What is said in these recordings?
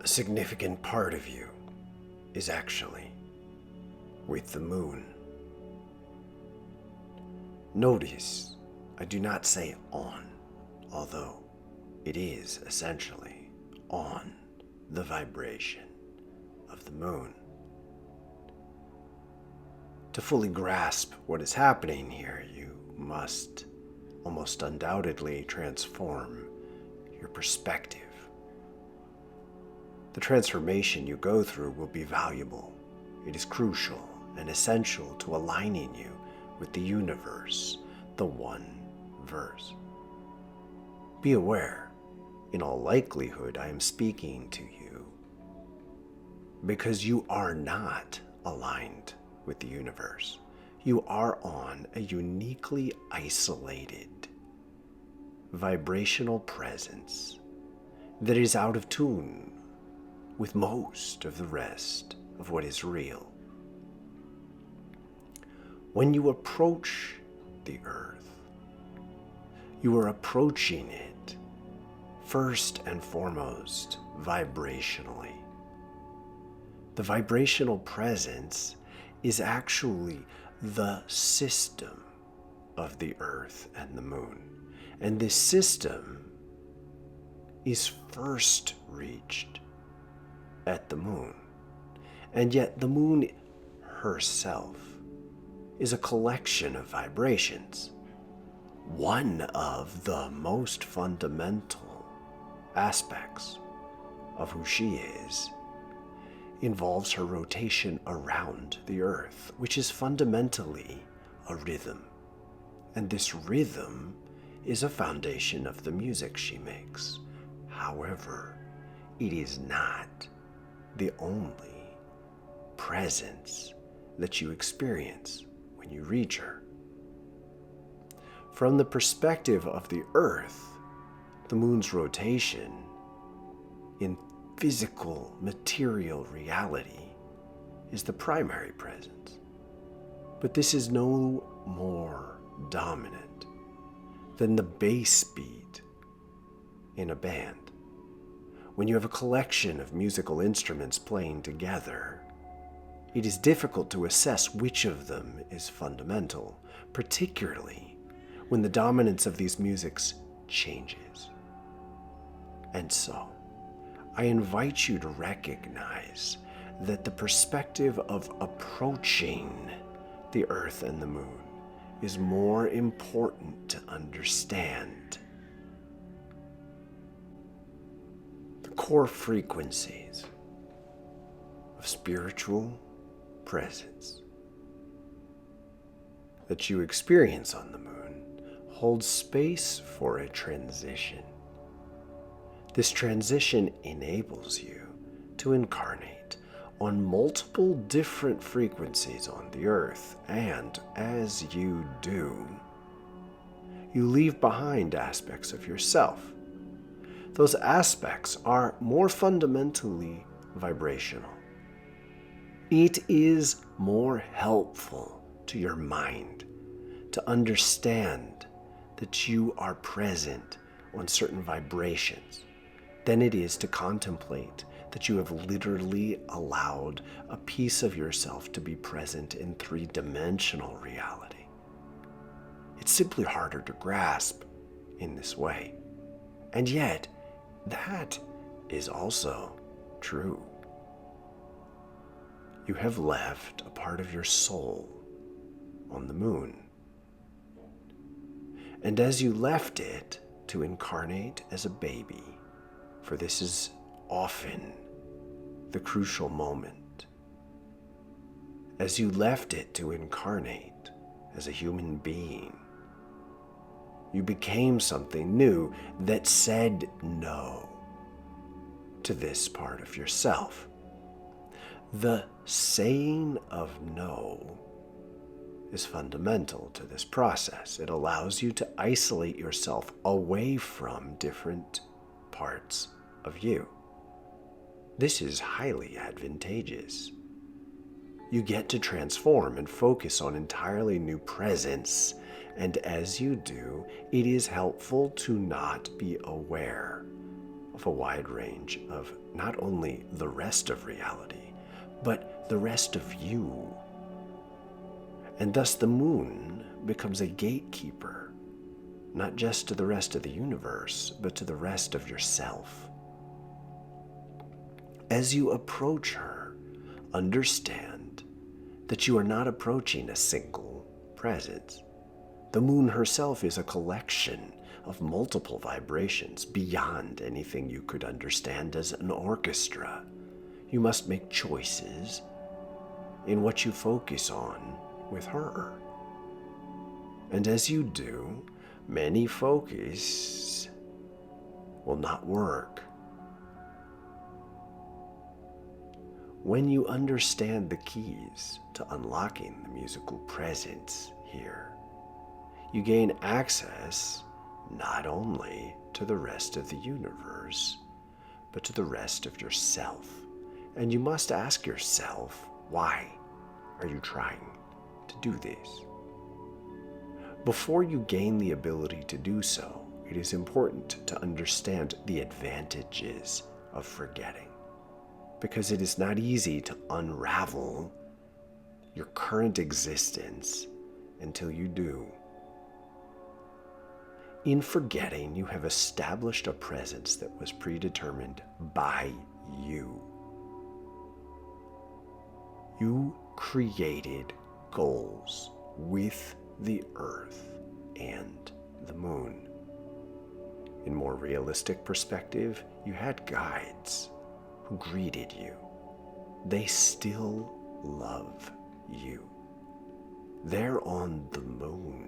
A significant part of you is actually with the moon. Notice, I do not say on, although it is essentially on the vibration of the moon. To fully grasp what is happening here, you must almost undoubtedly transform your perspective. The transformation you go through will be valuable. It is crucial and essential to aligning you with the universe, the one verse. Be aware, in all likelihood, I am speaking to you because you are not aligned with the universe. You are on a uniquely isolated vibrational presence that is out of tune with most of the rest of what is real. When you approach the earth, you are approaching it first and foremost vibrationally. The vibrational presence is actually the system of the earth and the moon. And this system is first reached at the moon. And yet the moon herself is a collection of vibrations. One of the most fundamental aspects of who she is involves her rotation around the earth, which is fundamentally a rhythm. And this rhythm is a foundation of the music she makes. However, it is not the only presence that you experience when you reach her. From the perspective of the earth, the moon's rotation in physical, material reality is the primary presence. But this is no more dominant than the bass beat in a band. When you have a collection of musical instruments playing together, it is difficult to assess which of them is fundamental, particularly when the dominance of these musics changes. And so, I invite you to recognize that the perspective of approaching the earth and the moon is more important to understand. The core frequencies of spiritual presence that you experience on the moon hold space for a transition. This transition enables you to incarnate on multiple different frequencies on the earth, and as you do, you leave behind aspects of yourself. Those aspects are more fundamentally vibrational. It is more helpful to your mind to understand that you are present on certain vibrations than it is to contemplate that you have literally allowed a piece of yourself to be present in three-dimensional reality. It's simply harder to grasp in this way. And yet, that is also true. You have left a part of your soul on the moon. And as you left it to incarnate as a baby, for this is often the crucial moment, as you left it to incarnate as a human being, you became something new that said no to this part of yourself. The saying of no is fundamental to this process. It allows you to isolate yourself away from different parts of you. This is highly advantageous. You get to transform and focus on entirely new presence, and as you do, it is helpful to not be aware of a wide range of not only the rest of reality, but the rest of you. And thus the moon becomes a gatekeeper, not just to the rest of the universe, but to the rest of yourself. As you approach her, understand that you are not approaching a single presence. The moon herself is a collection of multiple vibrations beyond anything you could understand as an orchestra. You must make choices in what you focus on with her. And as you do, many focus will not work. When you understand the keys to unlocking the musical presence here, you gain access not only to the rest of the universe, but to the rest of yourself. And you must ask yourself, why are you trying to do this? Before you gain the ability to do so, it is important to understand the advantages of forgetting, because it is not easy to unravel your current existence until you do. In forgetting, you have established a presence that was predetermined by you. You created goals with the earth and the moon. In more realistic perspective, you had guides who greeted you. They still love you. They're on the moon.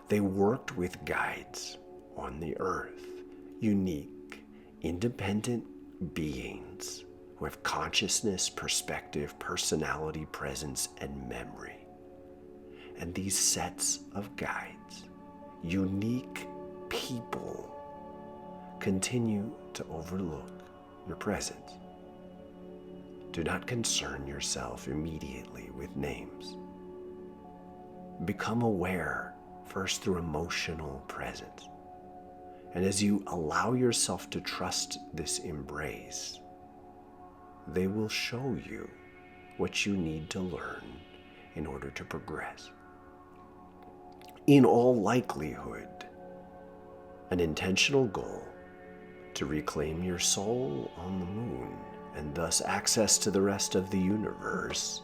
They worked with guides on the earth, unique, independent beings who have consciousness, perspective, personality, presence, and memory. And these sets of guides, unique people, continue to overlook your presence. Do not concern yourself immediately with names. Become aware first through emotional presence. And as you allow yourself to trust this embrace, they will show you what you need to learn in order to progress. In all likelihood, an intentional goal to reclaim your soul on the moon and thus access to the rest of the universe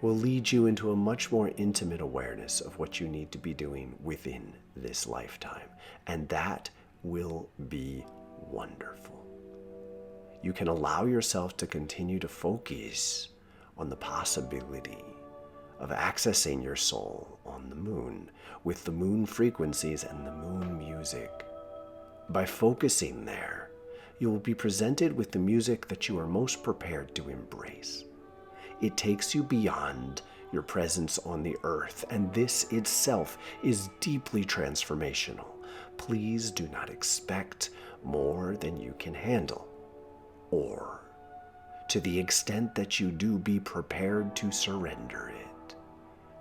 will lead you into a much more intimate awareness of what you need to be doing within this lifetime. And that will be wonderful. You can allow yourself to continue to focus on the possibility of accessing your soul on the moon with the moon frequencies and the moon music. By focusing there, you will be presented with the music that you are most prepared to embrace. It takes you beyond your presence on the earth, and this itself is deeply transformational. Please do not expect more than you can handle, or to the extent that you do, be prepared to surrender it.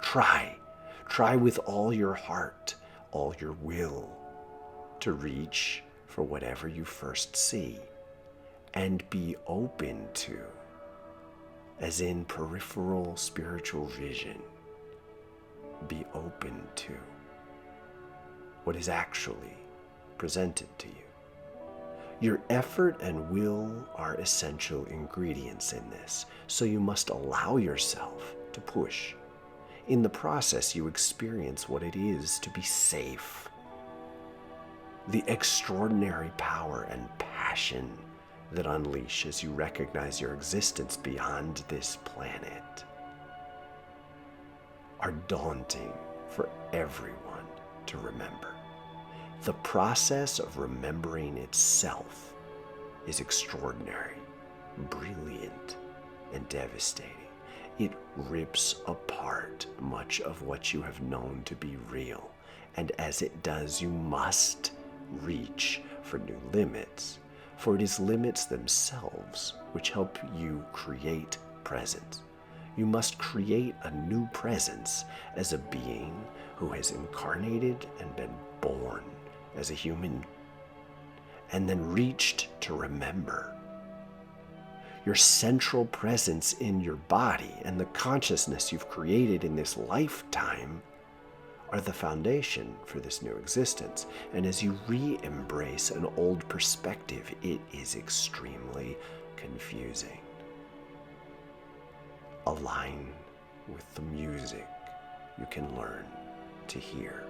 Try with all your heart, all your will, to reach for whatever you first see, and be open to, as in peripheral spiritual vision, be open to what is actually presented to you. Your effort and will are essential ingredients in this, so you must allow yourself to push. In the process, you experience what it is to be safe, the extraordinary power and passion that unleash as you recognize your existence beyond this planet are daunting for everyone to remember. The process of remembering itself is extraordinary, brilliant, and devastating. It rips apart much of what you have known to be real, and as it does, you must reach for new limits, for it is limits themselves which help you create presence. You must create a new presence as a being who has incarnated and been born as a human and then reached to remember. Your central presence in your body and the consciousness you've created in this lifetime are the foundation for this new existence. And as you re-embrace an old perspective, it is extremely confusing. Align with the music you can learn to hear.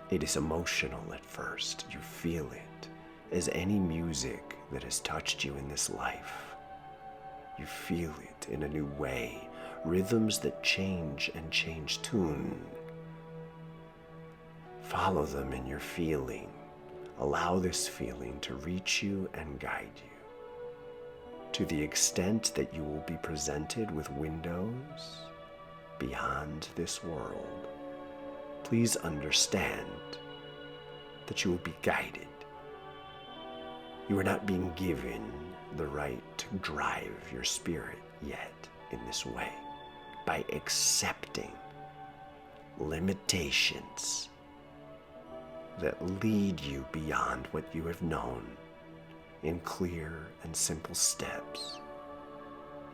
It is emotional at first. You feel it, as any music that has touched you in this life. You feel it in a new way, rhythms that change and change tune. Follow them in your feeling. Allow this feeling to reach you and guide you. To the extent that you will be presented with windows beyond this world, please understand that you will be guided. You are not being given the right to drive your spirit yet in this way by accepting limitations that lead you beyond what you have known in clear and simple steps.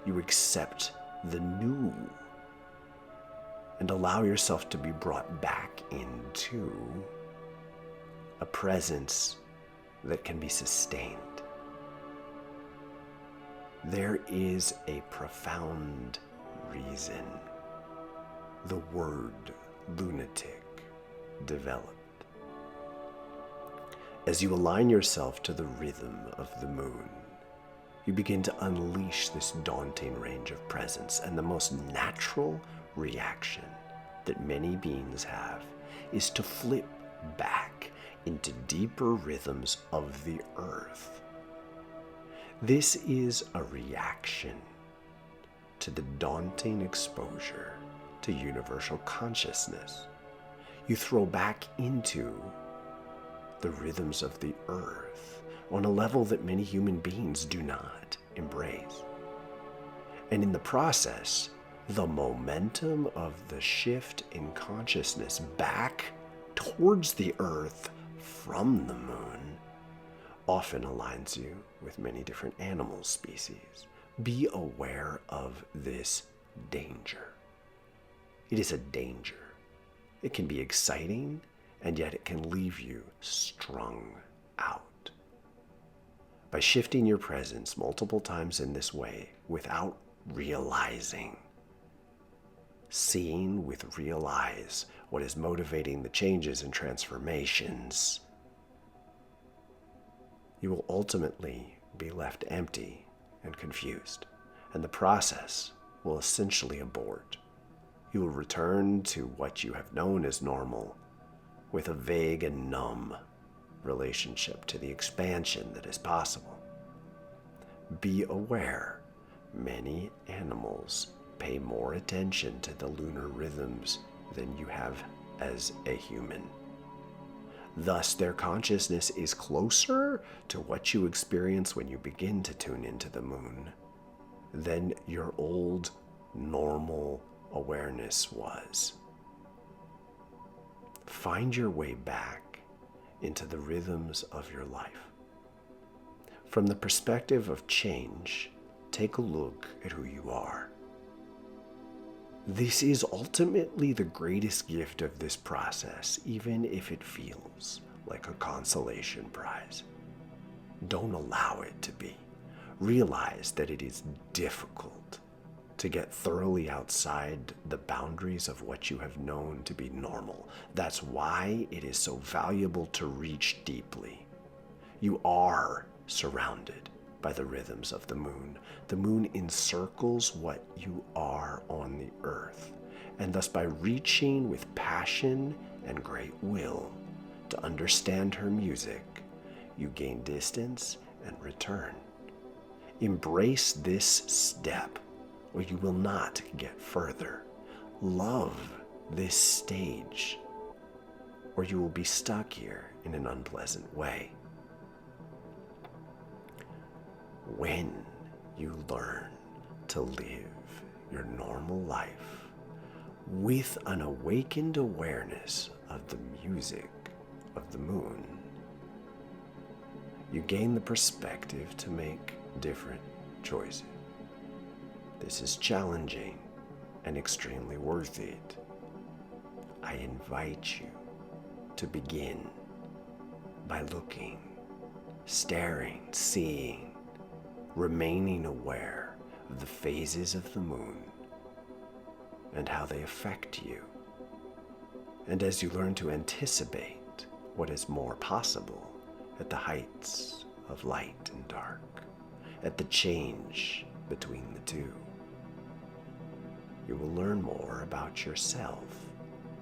You accept the new and allow yourself to be brought back into a presence that can be sustained. There is a profound reason the word lunatic developed. As you align yourself to the rhythm of the moon, you begin to unleash this daunting range of presence, and the most natural reaction that many beings have is to flip back into deeper rhythms of the earth. This is a reaction to the daunting exposure to universal consciousness. You throw back into the rhythms of the earth on a level that many human beings do not embrace. And in the process, the momentum of the shift in consciousness back towards the earth from the moon often aligns you with many different animal species. Be aware of this danger. It is a danger. It can be exciting, and yet it can leave you strung out. By shifting your presence multiple times in this way without realizing, seeing with real eyes what is motivating the changes and transformations, you will ultimately be left empty and confused, and the process will essentially abort. You will return to what you have known as normal, with a vague and numb relationship to the expansion that is possible. Be aware, many animals pay more attention to the lunar rhythms than you have as a human. Thus, their consciousness is closer to what you experience when you begin to tune into the moon than your old normal awareness was. Find your way back into the rhythms of your life. From the perspective of change, take a look at who you are. This is ultimately the greatest gift of this process, even if it feels like a consolation prize. Don't allow it to be. Realize that it is difficult to get thoroughly outside the boundaries of what you have known to be normal. That's why it is so valuable to reach deeply. You are surrounded by the rhythms of the moon. The moon encircles what you are on the earth, and thus by reaching with passion and great will to understand her music, you gain distance and return. Embrace this step, or you will not get further. Love this stage, or you will be stuck here in an unpleasant way. When you learn to live your normal life with an awakened awareness of the music of the moon, you gain the perspective to make different choices. This is challenging and extremely worth it. I invite you to begin by looking, staring, seeing, remaining aware of the phases of the moon and how they affect you. And as you learn to anticipate what is more possible at the heights of light and dark, at the change between the two, you will learn more about yourself,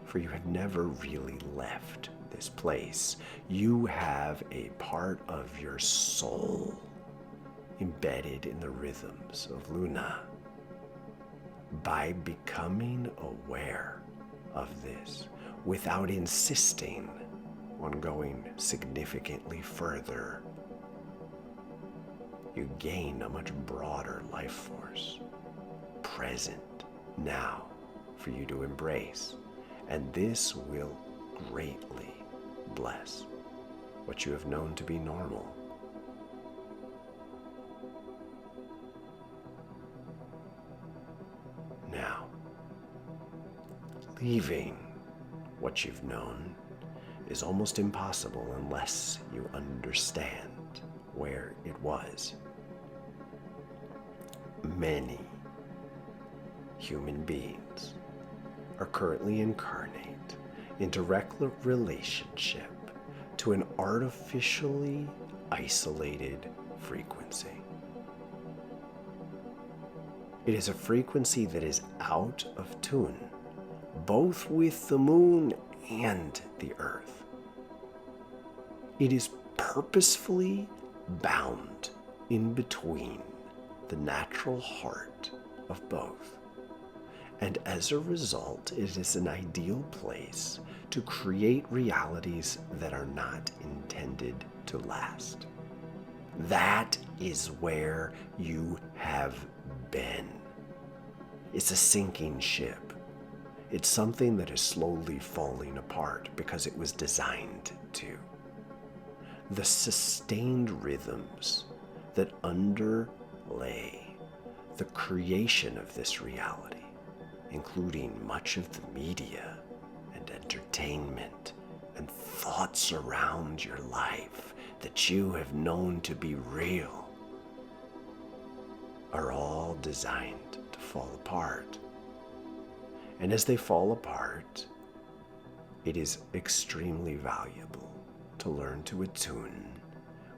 for you have never really left this place. You have a part of your soul embedded in the rhythms of Luna. By becoming aware of this without insisting on going significantly further, you gain a much broader life force, present now, for you to embrace. And this will greatly bless what you have known to be normal. Now, leaving what you've known is almost impossible unless you understand where it was. Many human beings are currently incarnate in direct relationship to an artificially isolated frequency. It is a frequency that is out of tune, both with the moon and the earth. It is purposefully bound in between the natural heart of both. And as a result, it is an ideal place to create realities that are not intended to last. That is where you have been. It's a sinking ship. It's something that is slowly falling apart because it was designed to. The sustained rhythms that underlay the creation of this reality, including much of the media and entertainment and thoughts around your life that you have known to be real, are all designed to fall apart. And as they fall apart, it is extremely valuable to learn to attune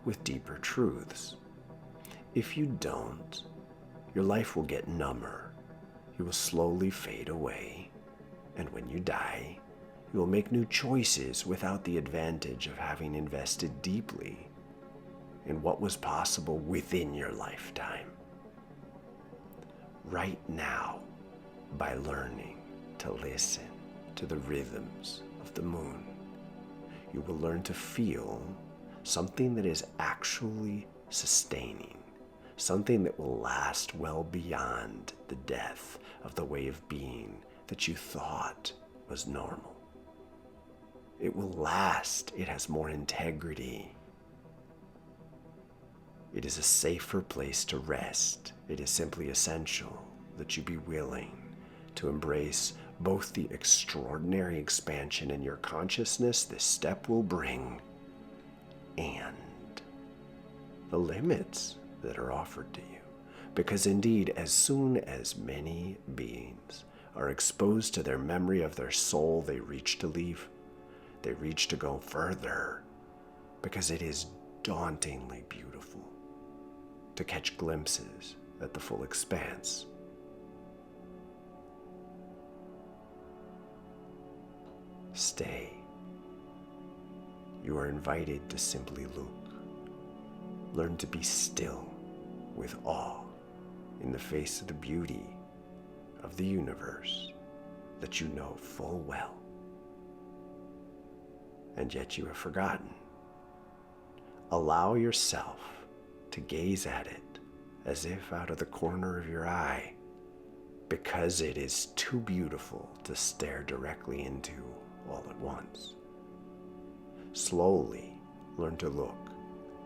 with deeper truths. If you don't, your life will get number. You will slowly fade away, and when you die, you will make new choices without the advantage of having invested deeply in what was possible within your lifetime. Right now, by learning to listen to the rhythms of the moon, you will learn to feel something that is actually sustaining, something that will last well beyond the death of the way of being that you thought was normal. It will last. It has more integrity. It is a safer place to rest. It is simply essential that you be willing to embrace both the extraordinary expansion in your consciousness this step will bring and the limits that are offered to you. Because indeed, as soon as many beings are exposed to their memory of their soul, they reach to leave. They reach to go further, because it is dauntingly beautiful to catch glimpses at the full expanse. Stay. You are invited to simply look. Learn to be still with awe in the face of the beauty of the universe that you know full well, and yet you have forgotten. Allow yourself to gaze at it as if out of the corner of your eye, because it is too beautiful to stare directly into all at once. Slowly learn to look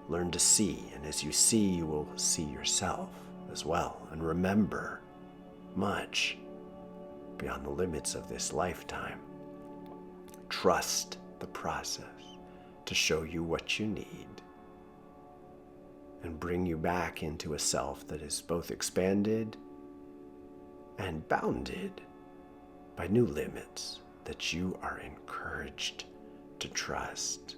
Learn to see, and as you see, you will see yourself as well, and remember much beyond the limits of this lifetime. Trust the process to show you what you need and bring you back into a self that is both expanded and bounded by new limits that you are encouraged to trust.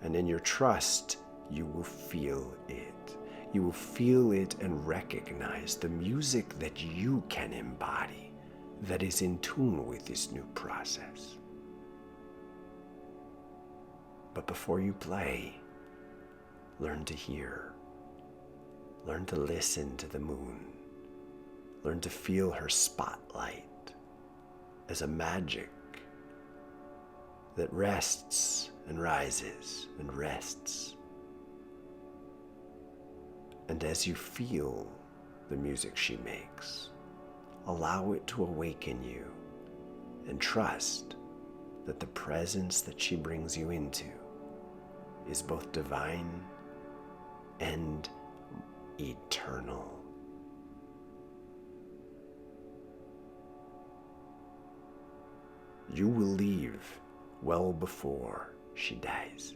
And in your trust, you will feel it. You will feel it and recognize the music that you can embody that is in tune with this new process. But before you play, learn to hear. Learn to listen to the moon. Learn to feel her spotlight as a magic that rests and rises and rests. And as you feel the music she makes, allow it to awaken you and trust that the presence that she brings you into is both divine and eternal. You will leave well before she dies.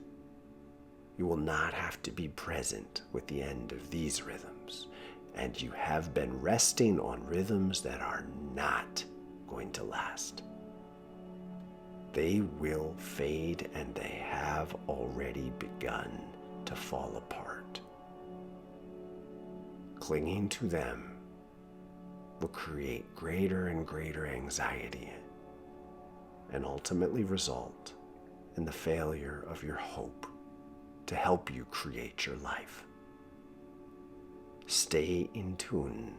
You will not have to be present with the end of these rhythms, and you have been resting on rhythms that are not going to last. They will fade, and they have already begun to fall apart. Clinging to them will create greater and greater anxiety and ultimately result in the failure of your hope to help you create your life. Stay in tune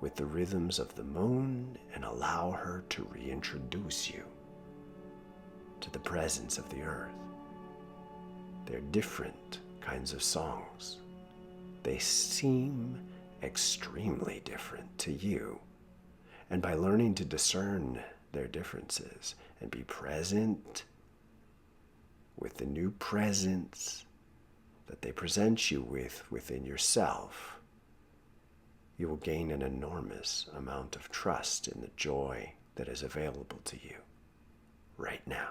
with the rhythms of the moon and allow her to reintroduce you to the presence of the earth. They're different kinds of songs. They seem extremely different to you. And by learning to discern their differences and be present with the new presence that they present you with within yourself, you will gain an enormous amount of trust in the joy that is available to you right now.